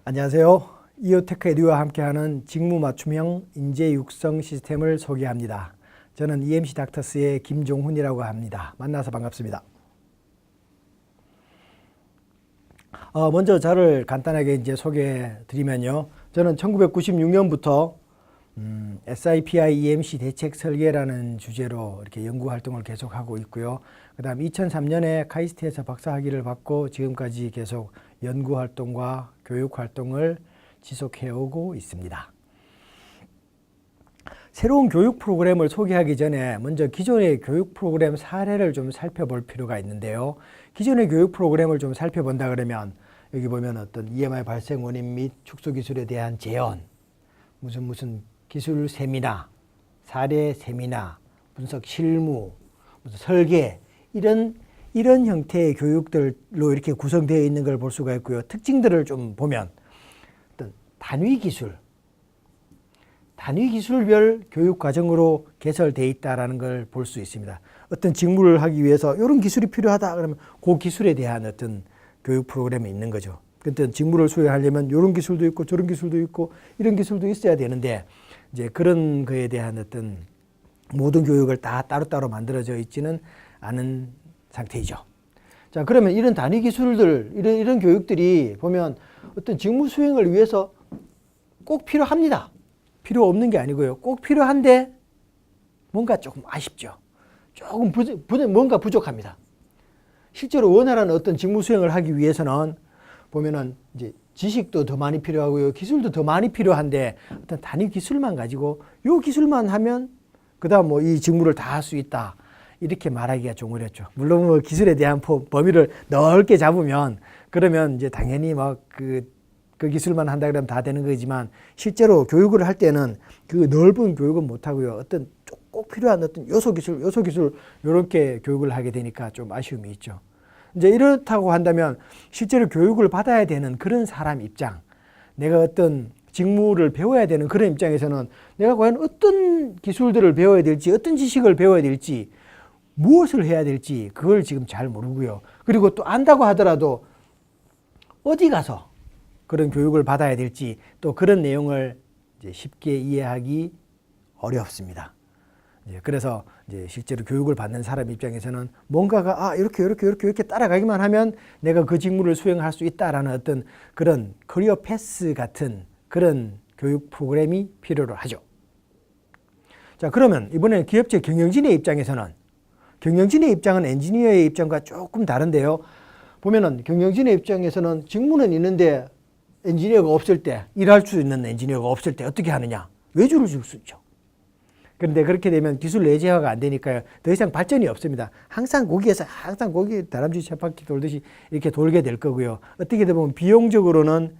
안녕하세요. 이오테크 에듀와 함께하는 직무 맞춤형 인재 육성 시스템을 소개합니다. 저는 EMC 닥터스의 김종훈이라고 합니다. 만나서 반갑습니다. 먼저 저를 간단하게 소개해 드리면요. 저는 1996년부터 SIPI EMC 대책 설계라는 주제로 이렇게 연구 활동을 계속하고 있고요. 그다음 2003년에 카이스트에서 박사학위를 받고 지금까지 계속 연구 활동과 교육 활동을 지속해 오고 있습니다. 새로운 교육 프로그램을 소개하기 전에 먼저 기존의 교육 프로그램 사례를 좀 살펴볼 필요가 있는데요. 기존의 교육 프로그램을 좀 살펴본다 그러면 여기 보면 어떤 EMI 발생 원인 및 축소 기술에 대한 재현, 무슨 기술 세미나, 사례 세미나, 분석 실무, 무슨 설계 이런 형태의 교육들로 이렇게 구성되어 있는 걸 볼 수가 있고요. 특징들을 좀 보면 어떤 단위 기술별 교육 과정으로 개설되어 있다라는 걸 볼 수 있습니다. 어떤 직무를 하기 위해서 이런 기술이 필요하다 그러면 그 기술에 대한 어떤 교육 프로그램이 있는 거죠. 어떤 직무를 수행하려면 이런 기술도 있고 저런 기술도 있고 이런 기술도 있어야 되는데 이제 그런 거에 대한 어떤 모든 교육을 다 따로따로 만들어져 있지는 않은 상태이죠. 자, 그러면 이런 단위 기술들, 이런 교육들이 보면 어떤 직무 수행을 위해서 꼭 필요합니다. 필요 없는 게 아니고요. 꼭 필요한데 뭔가 조금 아쉽죠. 조금 뭔가 부족합니다. 실제로 원활한 어떤 직무 수행을 하기 위해서는 보면은 이제 지식도 더 많이 필요하고요. 기술도 더 많이 필요한데 어떤 단위 기술만 가지고 요 기술만 하면 그다음 이 직무를 다 할 수 있다. 이렇게 말하기가 좀 어렵죠. 물론 기술에 대한 범위를 넓게 잡으면 그러면 이제 당연히 그 기술만 한다 그러면 다 되는 거지만 실제로 교육을 할 때는 그 넓은 교육은 못 하고요. 어떤 꼭 필요한 어떤 요소 기술 이렇게 교육을 하게 되니까 좀 아쉬움이 있죠. 이제 이렇다고 한다면 실제로 교육을 받아야 되는 그런 사람 입장, 내가 어떤 직무를 배워야 되는 그런 입장에서는 내가 과연 어떤 기술들을 배워야 될지, 어떤 지식을 배워야 될지, 무엇을 해야 될지 그걸 지금 잘 모르고요. 그리고 또 안다고 하더라도 어디 가서 그런 교육을 받아야 될지 또 그런 내용을 이제 쉽게 이해하기 어렵습니다. 그래서 이제 실제로 교육을 받는 사람 입장에서는 뭔가가 이렇게 따라가기만 하면 내가 그 직무를 수행할 수 있다라는 어떤 그런 커리어 패스 같은 그런 교육 프로그램이 필요로 하죠. 자, 그러면 이번에 기업체 경영진의 입장에서는 경영진의 입장은 엔지니어의 입장과 조금 다른데요. 보면은 경영진의 입장에서는 직무는 있는데 엔지니어가 없을 때, 일할 수 있는 엔지니어가 없을 때 어떻게 하느냐? 외주를 줄 수 있죠. 그런데 그렇게 되면 기술 내재화가 안 되니까요. 더 이상 발전이 없습니다. 항상 거기 다람쥐 쳇바퀴 돌듯이 이렇게 돌게 될 거고요. 어떻게 보면 비용적으로는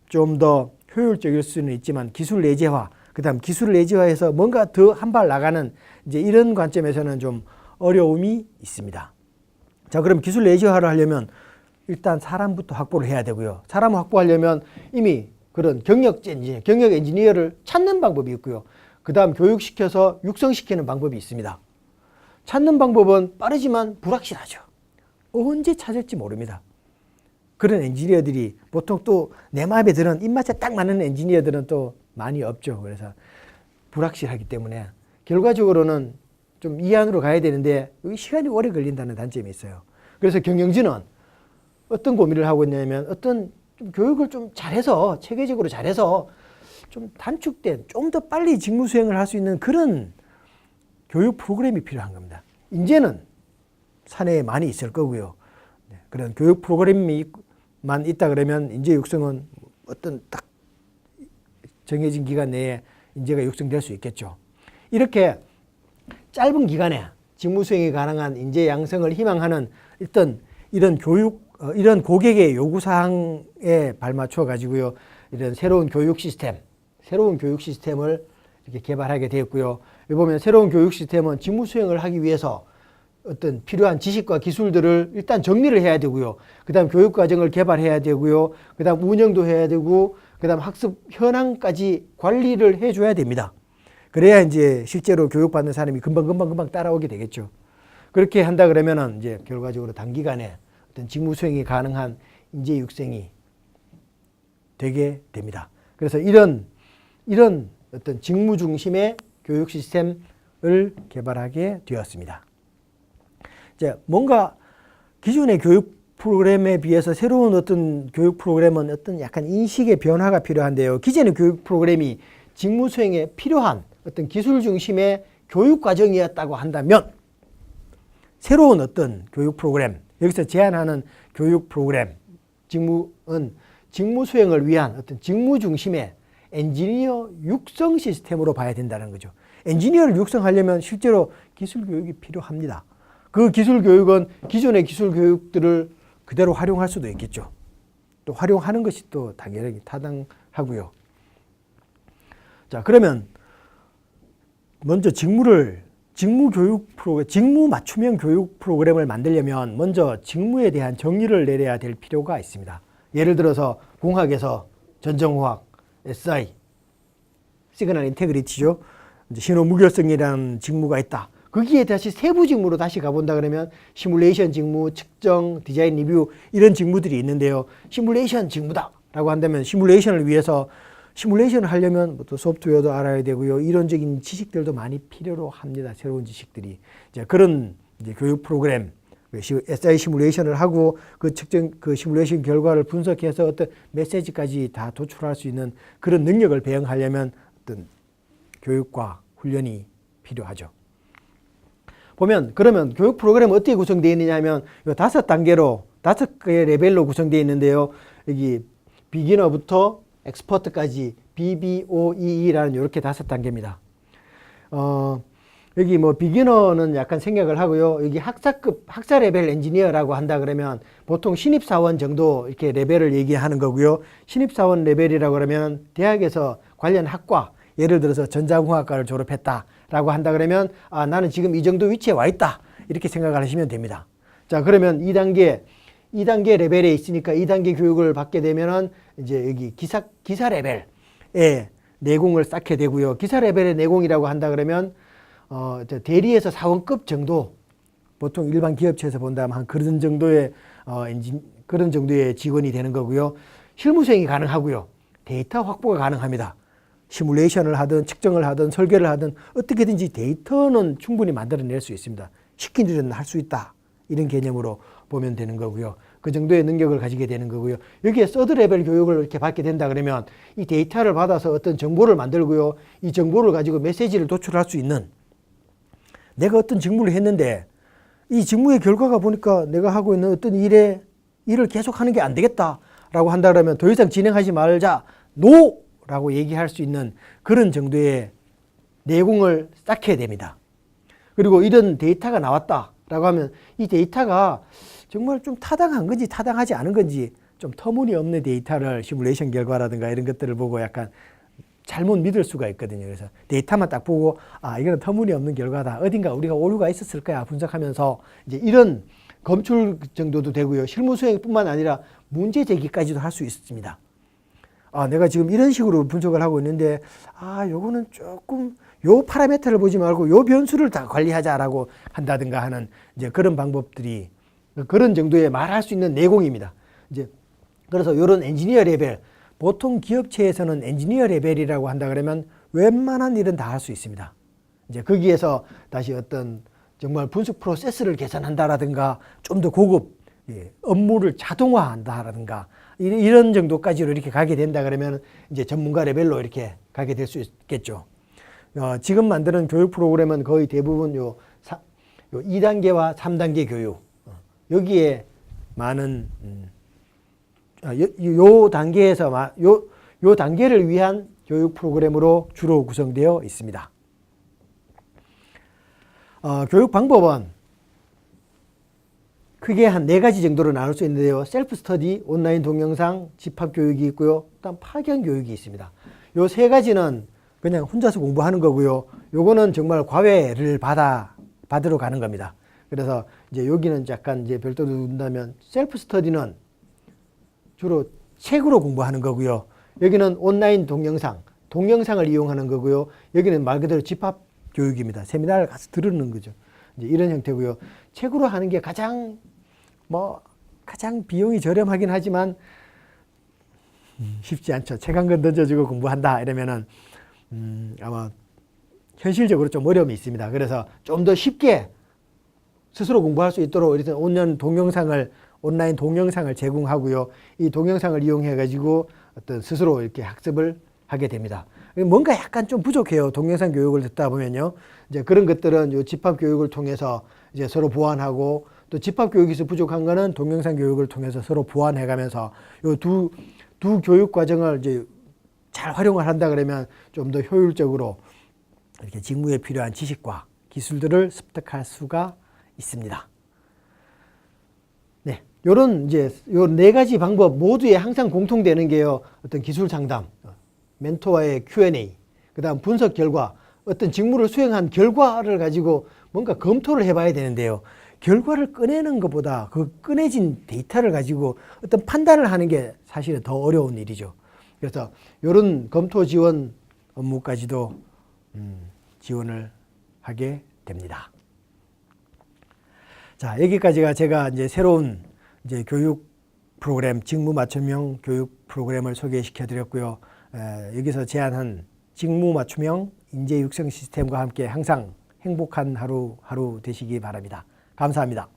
좀 더 효율적일 수는 있지만 기술 내재화, 그다음 기술 내재화해서 뭔가 더 한 발 나가는 이제 이런 관점에서는 좀 어려움이 있습니다. 자, 그럼 기술 내재화를 하려면 일단 사람부터 확보를 해야 되고요. 사람 확보하려면 이미 그런 경력 엔지니어를 찾는 방법이 있고요. 그 다음 교육시켜서 육성시키는 방법이 있습니다. 찾는 방법은 빠르지만 불확실하죠. 언제 찾을지 모릅니다. 그런 엔지니어들이 보통 또 내 마음에 드는 입맛에 딱 맞는 엔지니어들은 또 많이 없죠. 그래서 불확실하기 때문에 결과적으로는 좀 이 안으로 가야 되는데 시간이 오래 걸린다는 단점이 있어요. 그래서 경영진은 어떤 고민을 하고 있냐면 어떤 좀 교육을 좀 잘해서 체계적으로 잘해서 좀 단축된 좀 더 빨리 직무 수행을 할 수 있는 그런 교육 프로그램이 필요한 겁니다. 이제는 사내에 많이 있을 거고요. 그런 교육 프로그램만 있다 그러면 인재 육성은 어떤 딱 정해진 기간 내에 인재가 육성될 수 있겠죠. 이렇게 짧은 기간에 직무 수행이 가능한 인재 양성을 희망하는 어떤 이런 이런 고객의 요구사항에 발맞춰 가지고요. 이런 새로운 교육 시스템을 이렇게 개발하게 되었고요. 여기 보면 새로운 교육 시스템은 직무 수행을 하기 위해서 어떤 필요한 지식과 기술들을 일단 정리를 해야 되고요. 그 다음 교육 과정을 개발해야 되고요. 그 다음 운영도 해야 되고, 그 다음 학습 현황까지 관리를 해줘야 됩니다. 그래야 이제 실제로 교육받는 사람이 금방 따라오게 되겠죠. 그렇게 한다 그러면은 이제 결과적으로 단기간에 어떤 직무 수행이 가능한 인재 육성이 되게 됩니다. 그래서 이런 어떤 직무 중심의 교육 시스템을 개발하게 되었습니다. 이제 뭔가 기존의 교육 프로그램에 비해서 새로운 어떤 교육 프로그램은 어떤 약간 인식의 변화가 필요한데요. 기존의 교육 프로그램이 직무 수행에 필요한 어떤 기술 중심의 교육 과정이었다고 한다면 새로운 어떤 교육 프로그램, 여기서 제안하는 교육 프로그램, 직무는 직무 수행을 위한 어떤 직무 중심의 엔지니어 육성 시스템으로 봐야 된다는 거죠. 엔지니어를 육성하려면 실제로 기술 교육이 필요합니다. 그 기술 교육은 기존의 기술 교육들을 그대로 활용할 수도 있겠죠. 또 활용하는 것이 또 당연히 타당하고요. 자, 그러면 먼저 직무 맞춤형 교육 프로그램을 만들려면 먼저 직무에 대한 정의를 내려야 될 필요가 있습니다. 예를 들어서 공학에서 전정화학, SI, 시그널 인테그리티죠. 신호 무결성이라는 직무가 있다. 거기에 다시 세부 직무로 다시 가본다 그러면 시뮬레이션 직무, 측정, 디자인 리뷰 이런 직무들이 있는데요. 시뮬레이션 직무다라고 한다면 시뮬레이션을 위해서 시뮬레이션을 하려면 또 소프트웨어도 알아야 되고요. 이론적인 지식들도 많이 필요로 합니다. 새로운 지식들이. 이제 그런 이제 교육 프로그램, SI 시뮬레이션을 하고 그 측정, 그 시뮬레이션 결과를 분석해서 어떤 메시지까지 다 도출할 수 있는 그런 능력을 배양하려면 어떤 교육과 훈련이 필요하죠. 보면 그러면 교육 프로그램은 어떻게 구성되어 있느냐 하면 이 5단계로 5개의 레벨로 구성되어 있는데요. 여기 비기너부터 엑스퍼트까지 BBOEE라는 이렇게 5단계입니다. 여기 뭐 비기너는 약간 생략을 하고요. 여기 학사 레벨 엔지니어라고 한다 그러면 보통 신입사원 정도 이렇게 레벨을 얘기하는 거고요. 신입사원 레벨이라고 그러면 대학에서 관련 학과, 예를 들어서 전자공학과를 졸업했다라고 한다 그러면 아, 나는 지금 이 정도 위치에 와 있다. 이렇게 생각을 하시면 됩니다. 자, 그러면 2단계 레벨에 있으니까 2단계 교육을 받게 되면은 이제 여기 기사 레벨의 내공을 쌓게 되고요. 기사 레벨의 내공이라고 한다 그러면 대리에서 사원급 정도, 보통 일반 기업체에서 본다면 한 그런 정도의 그런 정도의 직원이 되는 거고요. 실무 수행이 가능하고요. 데이터 확보가 가능합니다. 시뮬레이션을 하든 측정을 하든 설계를 하든 어떻게든지 데이터는 충분히 만들어낼 수 있습니다. 시킨 일은 할 수 있다. 이런 개념으로 보면 되는 거고요. 그 정도의 능력을 가지게 되는 거고요. 여기에 서드 레벨 교육을 이렇게 받게 된다 그러면 이 데이터를 받아서 어떤 정보를 만들고요. 이 정보를 가지고 메시지를 도출할 수 있는, 내가 어떤 직무를 했는데 이 직무의 결과가 보니까 내가 하고 있는 어떤 일을 계속하는 게 안 되겠다라고 한다 그러면 더 이상 진행하지 말자, NO! 라고 얘기할 수 있는 그런 정도의 내공을 쌓게 됩니다. 그리고 이런 데이터가 나왔다라고 하면 이 데이터가 정말 좀 타당한 건지 타당하지 않은 건지 좀 터무니없는 데이터를 시뮬레이션 결과라든가 이런 것들을 보고 약간 잘못 믿을 수가 있거든요. 그래서 데이터만 딱 보고 아, 이거는 터무니없는 결과다. 어딘가 우리가 오류가 있었을 거야 분석하면서 이제 이런 검출 정도도 되고요. 실무 수행뿐만 아니라 문제 제기까지도 할 수 있습니다. 아, 내가 지금 이런 식으로 분석을 하고 있는데 아, 요거는 조금 요 파라미터를 보지 말고 요 변수를 다 관리하자라고 한다든가 하는 이제 그런 방법들이, 그런 정도의 말할 수 있는 내공입니다. 이제 그래서 이런 엔지니어 레벨, 보통 기업체에서는 엔지니어 레벨이라고 한다 그러면 웬만한 일은 다 할 수 있습니다. 이제 거기에서 다시 어떤 정말 분석 프로세스를 개선한다라든가 좀 더 고급 업무를 자동화한다라든가 이런 정도까지로 이렇게 가게 된다 그러면 이제 전문가 레벨로 이렇게 가게 될 수 있겠죠. 지금 만드는 교육 프로그램은 거의 대부분 요 2단계와 3단계 교육, 여기에 많은 요 단계에서 요 단계를 위한 교육 프로그램으로 주로 구성되어 있습니다. 교육 방법은 크게 한 4가지 정도로 나눌 수 있는데요. 셀프 스터디, 온라인 동영상, 집합 교육이 있고요. 그다음 파견 교육이 있습니다. 요 3가지는 그냥 혼자서 공부하는 거고요. 요거는 정말 과외를 받으러 가는 겁니다. 그래서 이제 여기는 약간 이제 별도로 둔다면 셀프 스터디는 주로 책으로 공부하는 거고요. 여기는 온라인 동영상을 이용하는 거고요. 여기는 말 그대로 집합 교육입니다. 세미나를 가서 들으는 거죠. 이제 이런 형태고요. 책으로 하는 게 가장 비용이 저렴하긴 하지만 쉽지 않죠. 책 한 권 던져주고 공부한다 이러면은 아마 현실적으로 좀 어려움이 있습니다. 그래서 좀 더 쉽게 스스로 공부할 수 있도록 이렇게 온라인 동영상을 제공하고요. 이 동영상을 이용해 가지고 어떤 스스로 이렇게 학습을 하게 됩니다. 뭔가 약간 좀 부족해요. 동영상 교육을 듣다 보면요. 이제 그런 것들은 요 집합 교육을 통해서 이제 서로 보완하고, 또 집합 교육에서 부족한 거는 동영상 교육을 통해서 서로 보완해 가면서 요 두 교육 과정을 이제 잘 활용을 한다 그러면 좀 더 효율적으로 이렇게 직무에 필요한 지식과 기술들을 습득할 수가 있습니다. 네. 요런 이제 요 네 가지 방법 모두에 항상 공통되는 게요. 어떤 기술 상담, 멘토와의 Q&A, 그다음 분석 결과, 어떤 직무를 수행한 결과를 가지고 뭔가 검토를 해봐야 되는데요. 결과를 꺼내는 것보다 그 꺼내진 데이터를 가지고 어떤 판단을 하는 게 사실은 더 어려운 일이죠. 그래서 이런 검토 지원 업무까지도 지원을 하게 됩니다. 자, 여기까지가 제가 이제 새로운 이제 교육 프로그램, 직무 맞춤형 교육 프로그램을 소개시켜 드렸고요. 여기서 제안한 직무 맞춤형 인재 육성 시스템과 함께 항상 행복한 하루 되시기 바랍니다. 감사합니다.